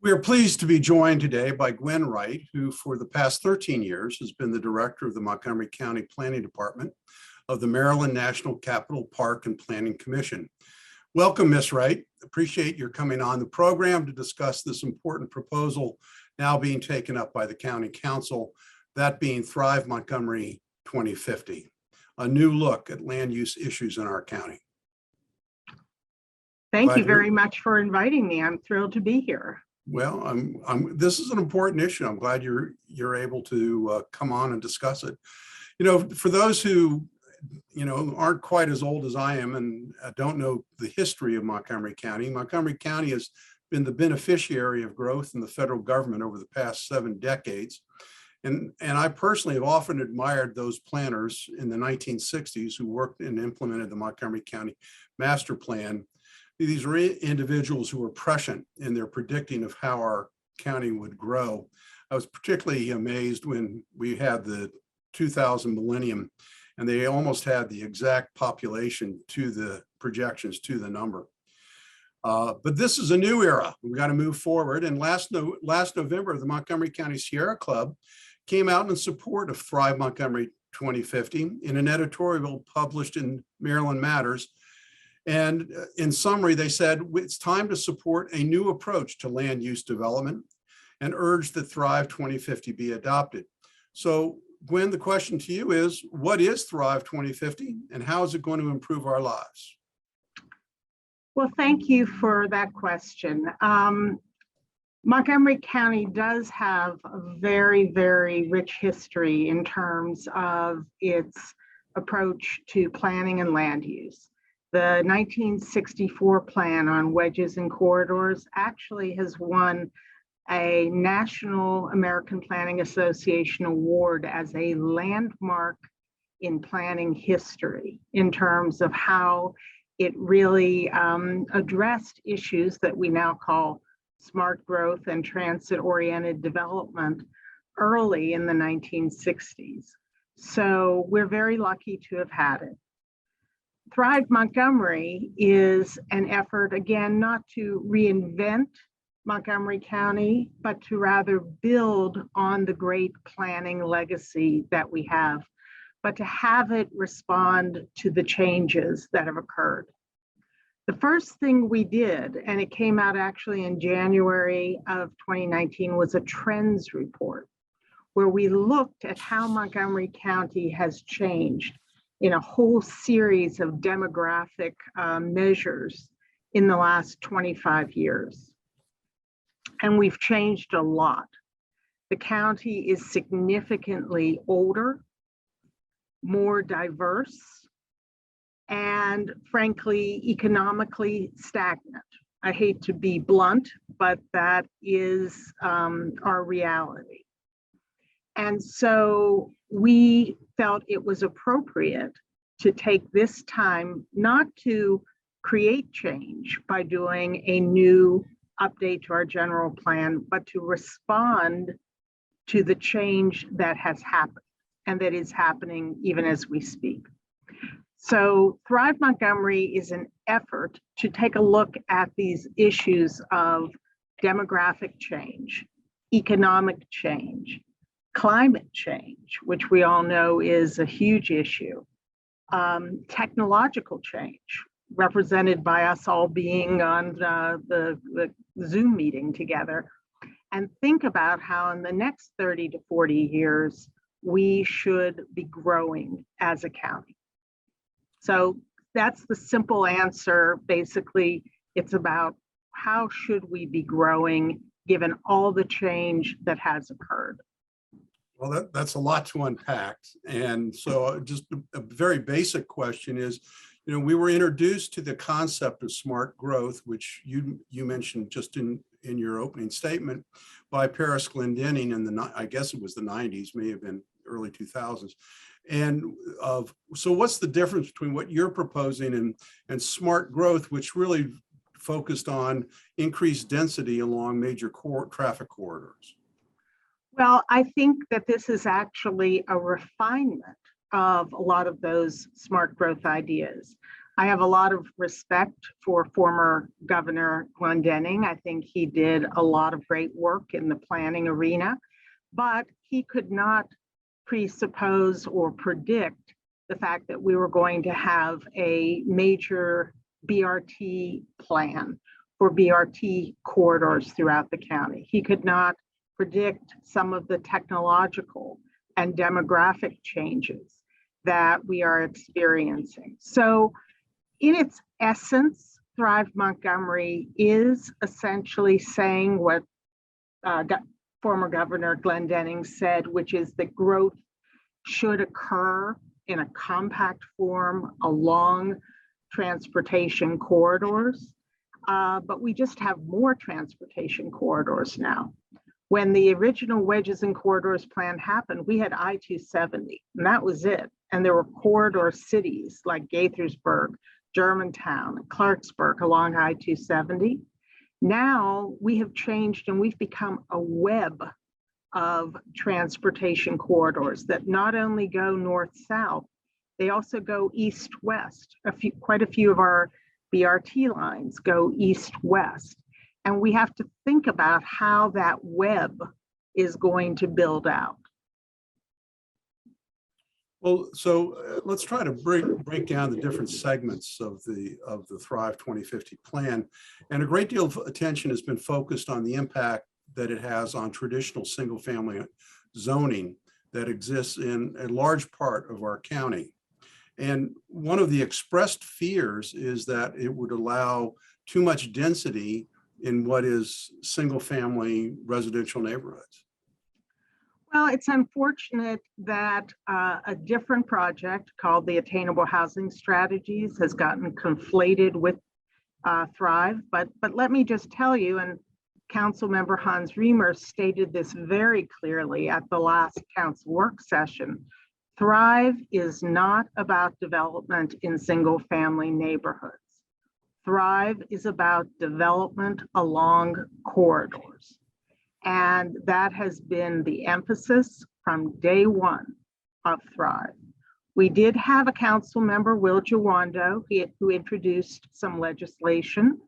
We are pleased to be joined today by Gwen Wright, who for the past 13 years has been the director of the Montgomery County Planning Department of the Maryland National Capital Park and Planning Commission. Welcome, Ms. Wright. Appreciate your coming on the program to discuss this important proposal now being taken up by the County Council, that being Thrive Montgomery 2050, a new look at land use issues in our county. Thank you very much for inviting me. I'm thrilled to be here. Well, this is an important issue. I'm glad you're able to come on and discuss it. You know, for those who, aren't quite as old as I am and don't know the history of Montgomery County has been the beneficiary of growth in the federal government over the past 7 decades. And I personally have often admired those planners in the 1960s who worked and implemented the Montgomery County Master Plan. These were individuals who were prescient in their predicting of how our county would grow. I was particularly amazed when we had the 2000 millennium and they almost had the exact population to the projections to the number. But this is a new era. We've got to move forward. And last November, the Montgomery County Sierra Club came out in support of Thrive Montgomery 2050 in an editorial published in Maryland Matters. And in summary, they said, it's time to support a new approach to land use development and urge that Thrive 2050 be adopted. So Gwen, the question to you is, what is Thrive 2050 and how is it going to improve our lives? Well, thank you for that question. Montgomery County does have a very, very rich history in terms of its approach to planning and land use. The 1964 plan on wedges and corridors actually has won a National American Planning Association award as a landmark in planning history in terms of how it really addressed issues that we now call smart growth and transit-oriented development early in the 1960s. So we're very lucky to have had it. Thrive Montgomery is an effort, again, not to reinvent Montgomery County, but to rather build on the great planning legacy that we have, but to have it respond to the changes that have occurred. The first thing we did, and it came out actually in January of 2019, was a trends report, where we looked at how Montgomery County has changed in a whole series of demographic measures in the last 25 years. And we've changed a lot. The county is significantly older, more diverse, and frankly, economically stagnant. I hate to be blunt, but that is our reality. And so we felt it was appropriate to take this time not to create change by doing a new update to our general plan, but to respond to the change that has happened and that is happening even as we speak. So Thrive Montgomery is an effort to take a look at these issues of demographic change, economic change, climate change, which we all know is a huge issue, technological change, represented by us all being on the Zoom meeting together, and think about how in the next 30 to 40 years, we should be growing as a county. So that's the simple answer. Basically, it's about how should we be growing given all the change that has occurred. Well, that's a lot to unpack. And so just a very basic question is, we were introduced to the concept of smart growth, which you mentioned just in your opening statement by Paris Glendenning in I guess it was the 90s, may have been early 2000s. And so what's the difference between what you're proposing and smart growth, which really focused on increased density along major traffic corridors? Well, I think that this is actually a refinement of a lot of those smart growth ideas. I have a lot of respect for former Governor Glendening. I think he did a lot of great work in the planning arena, but he could not presuppose or predict the fact that we were going to have a major BRT plan for BRT corridors throughout the county. He could not predict some of the technological and demographic changes that we are experiencing. So in its essence, Thrive Montgomery is essentially saying what former Governor Glendening said, which is that growth should occur in a compact form along transportation corridors, but we just have more transportation corridors now. When the original Wedges and Corridors plan happened, we had I-270, and that was it. And there were corridor cities like Gaithersburg, Germantown, Clarksburg along I-270. Now we have changed and we've become a web of transportation corridors that not only go north-south, they also go east-west. Quite a few of our BRT lines go east-west. And we have to think about how that web is going to build out. Well, so let's try to break down the different segments of the Thrive 2050 plan. And a great deal of attention has been focused on the impact that it has on traditional single-family zoning that exists in a large part of our county. And one of the expressed fears is that it would allow too much density in what is single-family residential neighborhoods. Well, it's unfortunate that a different project called the Attainable Housing Strategies has gotten conflated with Thrive. But let me just tell you, and Councilmember Hans Remer stated this very clearly at the last council work session, Thrive is not about development in single-family neighborhoods. Thrive is about development along corridors. And that has been the emphasis from day one of Thrive. We did have a council member, Will Jawando, who introduced some legislation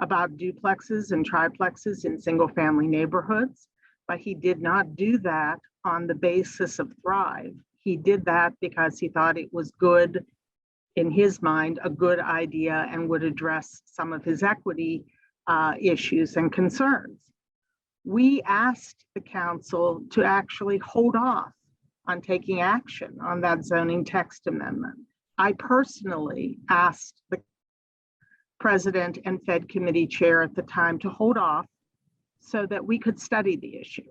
about duplexes and triplexes in single-family neighborhoods, but he did not do that on the basis of Thrive. He did that because he thought it was good, in his mind, a good idea and would address some of his equity issues and concerns. We asked the council to actually hold off on taking action on that zoning text amendment. I personally asked the president and Fed committee chair at the time to hold off so that we could study the issue.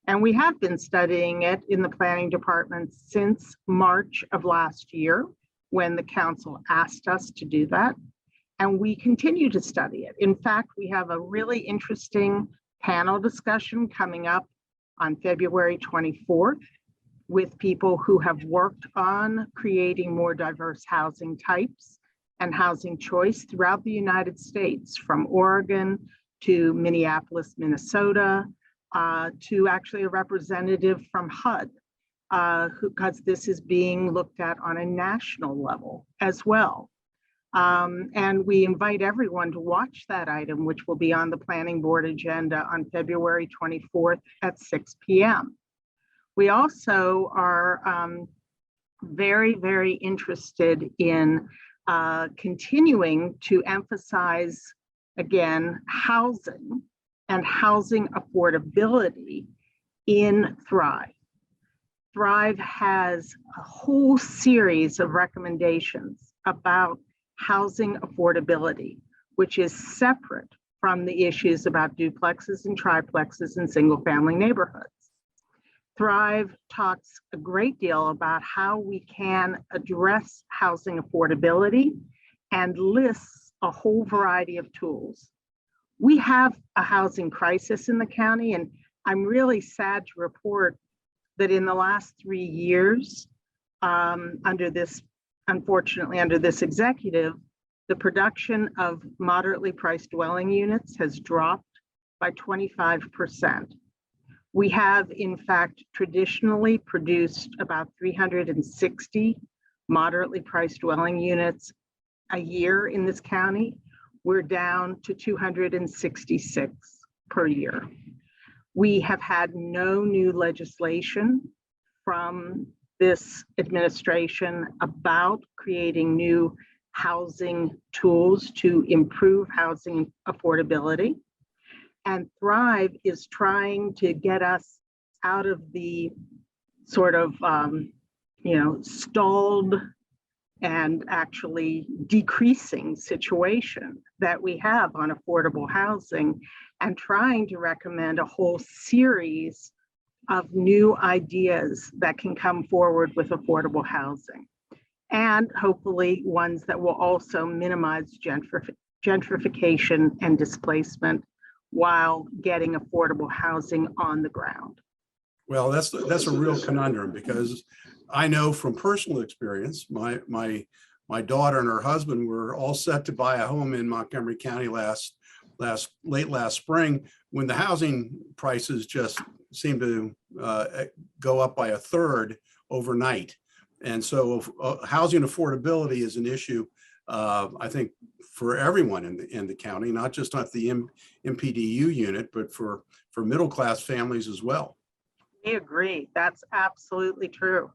And we have been studying it in the planning department since March of last year, when the council asked us to do that. And we continue to study it. In fact, we have a really interesting panel discussion coming up on February 24th with people who have worked on creating more diverse housing types and housing choice throughout the United States, from Oregon to Minneapolis, Minnesota, to actually a representative from HUD, because this is being looked at on a national level as well. And we invite everyone to watch that item, which will be on the planning board agenda on February 24th at 6 p.m. We also are very, very interested in continuing to emphasize, again, housing and housing affordability in Thrive. Thrive has a whole series of recommendations about housing affordability, which is separate from the issues about duplexes and triplexes in single-family neighborhoods. Thrive talks a great deal about how we can address housing affordability and lists a whole variety of tools. We have a housing crisis in the county, and I'm really sad to report that in the last 3 years, unfortunately under this executive, the production of moderately priced dwelling units has dropped by 25%. We have, in fact, traditionally produced about 360 moderately priced dwelling units a year in this county. We're down to 266 per year. We have had no new legislation from this administration about creating new housing tools to improve housing affordability. And Thrive is trying to get us out of the sort of, stalled and actually decreasing situation that we have on affordable housing, and trying to recommend a whole series of new ideas that can come forward with affordable housing, and hopefully ones that will also minimize gentrification and displacement while getting affordable housing on the ground. Well, that's a real conundrum, because I know from personal experience, my daughter and her husband were all set to buy a home in Montgomery County late last spring, when the housing prices just seemed to go up by a third overnight. And so housing affordability is an issue, I think, for everyone in the county, not just at the MPDU unit, but for middle-class families as well. We agree. That's absolutely true.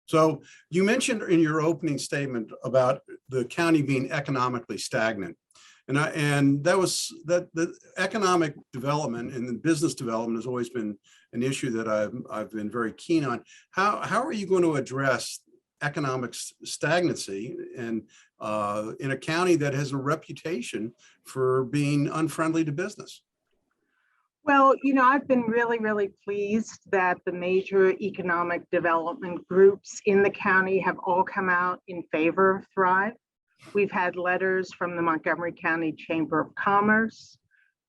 So you mentioned in your opening statement about the county being economically stagnant. And that the economic development and the business development has always been an issue that I've been very keen on. How are you going to address economic stagnancy and in a county that has a reputation for being unfriendly to business? Well, I've been really, really pleased that the major economic development groups in the county have all come out in favor of Thrive. We've had letters from the Montgomery County Chamber of Commerce,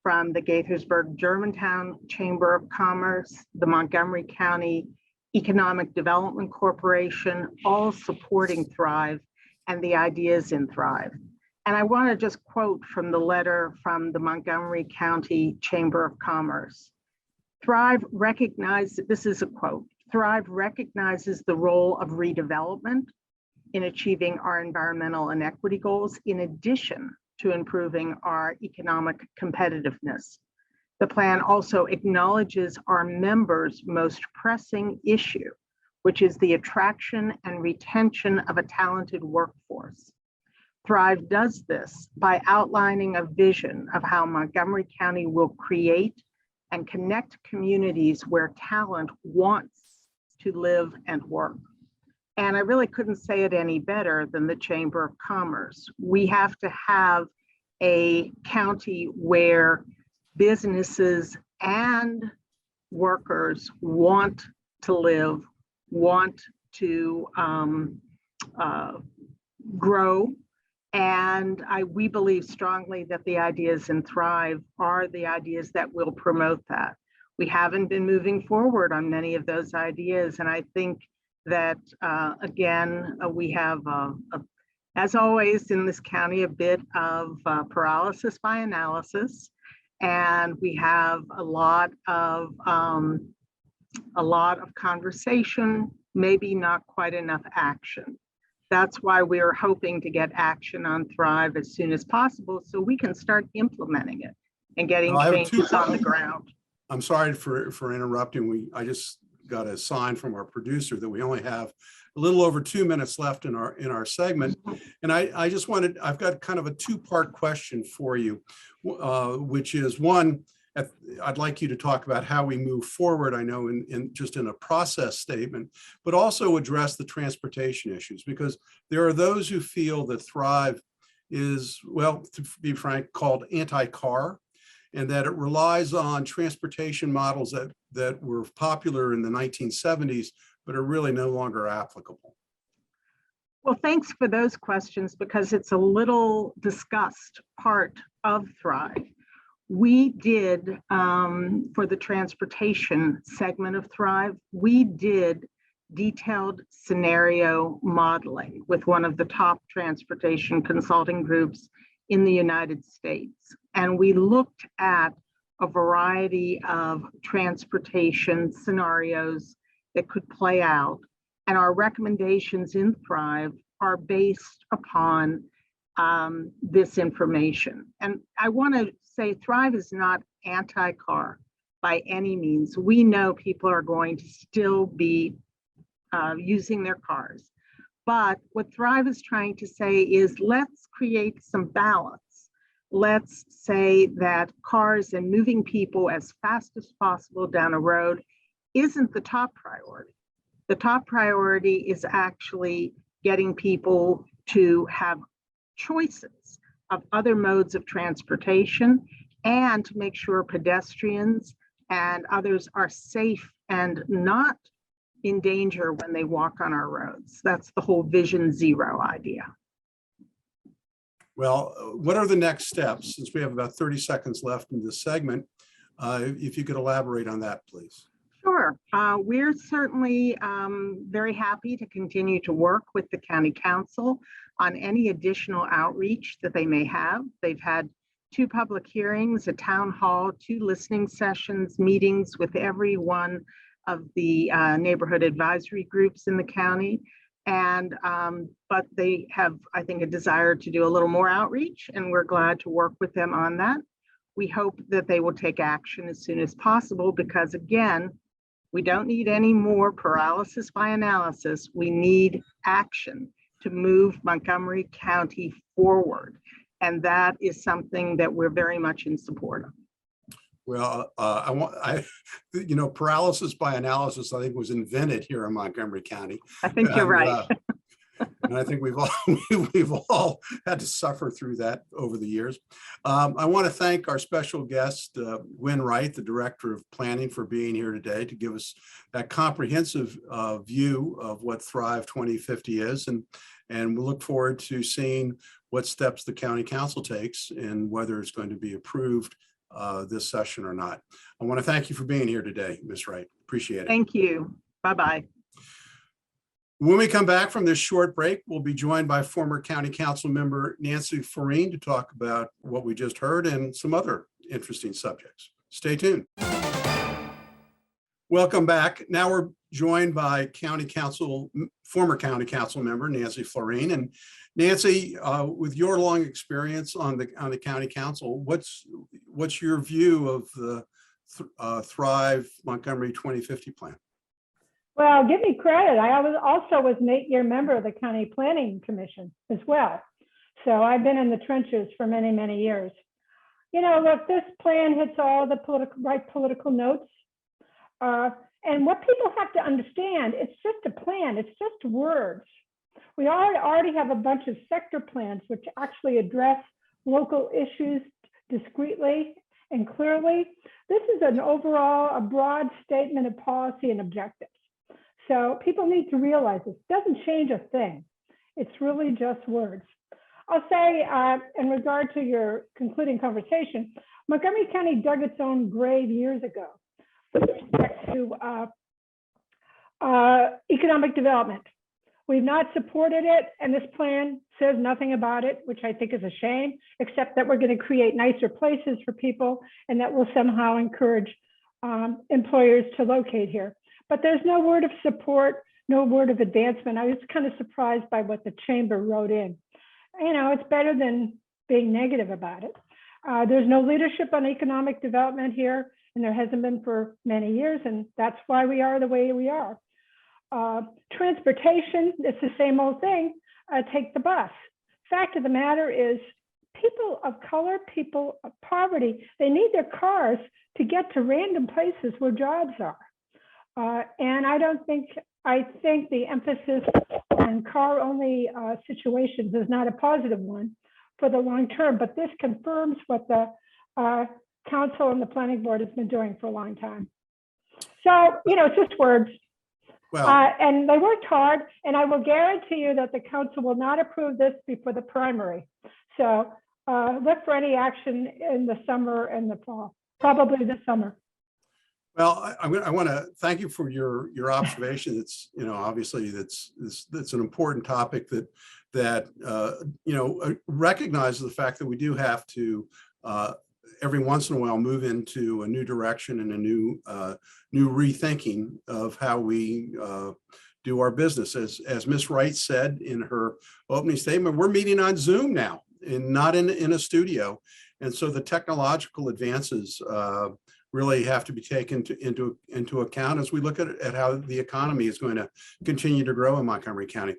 from the Gaithersburg Germantown Chamber of Commerce, the Montgomery County Economic Development Corporation, all supporting Thrive and the ideas in Thrive. And I want to just quote from the letter from the Montgomery County Chamber of Commerce. Thrive recognizes, this is a quote, Thrive recognizes the role of redevelopment in achieving our environmental and equity goals, in addition to improving our economic competitiveness. The plan also acknowledges our members' most pressing issue, which is the attraction and retention of a talented workforce. Thrive does this by outlining a vision of how Montgomery County will create and connect communities where talent wants to live and work. And I really couldn't say it any better than the Chamber of Commerce. We have to have a county where businesses and workers want to live, want to grow. And we believe strongly that the ideas in Thrive are the ideas that will promote that. We haven't been moving forward on many of those ideas. And I think that, again, we have, as always in this county, a bit of paralysis by analysis. And we have a lot of conversation, maybe not quite enough action. That's why we are hoping to get action on Thrive as soon as possible, so we can start implementing it and getting changes on the ground. I'm sorry for interrupting. I just got a sign from our producer that we only have a little over 2 minutes left in our segment. And I've got kind of a two-part question for you, which is, one, I'd like you to talk about how we move forward, I know in a process statement, but also address the transportation issues, because there are those who feel that Thrive is, well, to be frank, called anti-car, and that it relies on transportation models that were popular in the 1970s, but are really no longer applicable. Well, thanks for those questions, because it's a little discussed part of Thrive. We did, for the transportation segment of Thrive, we did detailed scenario modeling with one of the top transportation consulting groups in the United States. And we looked at a variety of transportation scenarios that could play out. And our recommendations in Thrive are based upon this information. And I want to say Thrive is not anti-car by any means. We know people are going to still be using their cars. But what Thrive is trying to say is let's create some balance. Let's say that cars and moving people as fast as possible down a road isn't the top priority. The top priority is actually getting people to have choices of other modes of transportation and to make sure pedestrians and others are safe and not in danger when they walk on our roads. That's the whole Vision Zero idea. Well, what are the next steps? Since we have about 30 seconds left in this segment, if you could elaborate on that, please. Sure. We're certainly very happy to continue to work with the County Council on any additional outreach that they may have. They've had 2 public hearings, a town hall, 2 listening sessions, meetings with every one of the neighborhood advisory groups in the county. And but they have, I think, a desire to do a little more outreach, and we're glad to work with them on that. We hope that they will take action as soon as possible because, again, we don't need any more paralysis by analysis. We need action to move Montgomery County forward. And that is something that we're very much in support of. Well, paralysis by analysis, I think, was invented here in Montgomery County. I think you're right. And I think we've all had to suffer through that over the years. I want to thank our special guest, Gwen Wright, the Director of Planning, for being here today to give us that comprehensive view of what Thrive 2050 is. And we look forward to seeing what steps the County Council takes and whether it's going to be approved this session or not. I want to thank you for being here today, Ms. Wright. Appreciate it. Thank you. Bye-bye. When we come back from this short break, we'll be joined by former County Council member Nancy Florine to talk about what we just heard and some other interesting subjects. Stay tuned. Welcome back. Now we're joined by former County Council member Nancy Florine. And Nancy, with your long experience on the County Council, what's your view of the Thrive Montgomery 2050 plan? Well, give me credit. I also was an 8-year member of the County Planning Commission as well. So I've been in the trenches for many, many years. You know, look, this plan hits all the right political notes. And what people have to understand, it's just a plan. It's just words. We already have a bunch of sector plans which actually address local issues discreetly and clearly. This is a broad statement of policy and objectives. So people need to realize this doesn't change a thing. It's really just words. I'll say in regard to your concluding conversation, Montgomery County dug its own grave years ago with respect to economic development. We've not supported it, and this plan says nothing about it, which I think is a shame, except that we're going to create nicer places for people and that will somehow encourage employers to locate here. But there's no word of support, no word of advancement. I was kind of surprised by what the chamber wrote in. You know, it's better than being negative about it. There's no leadership on economic development here, and there hasn't been for many years, and that's why we are the way we are. Transportation, it's the same old thing. Take the bus. Fact of the matter is, people of color, people of poverty, they need their cars to get to random places where jobs are. And I think the emphasis on car-only situations is not a positive one for the long term, but this confirms what the council and the planning board has been doing for a long time. So, you know, it's just words. Well, and they worked hard, and I will guarantee you that the council will not approve this before the primary. So look for any action in the summer and the fall, probably this summer. well, I want to thank you for your observation. It's, you know, obviously that's an important topic that recognizes the fact that we do have to every once in a while move into a new direction and a new rethinking of how we do our business. As Ms. Wright said in her opening statement, we're meeting on Zoom now and not in a studio. And so the technological advances really have to be taken into account as we look at how the economy is going to continue to grow in Montgomery County.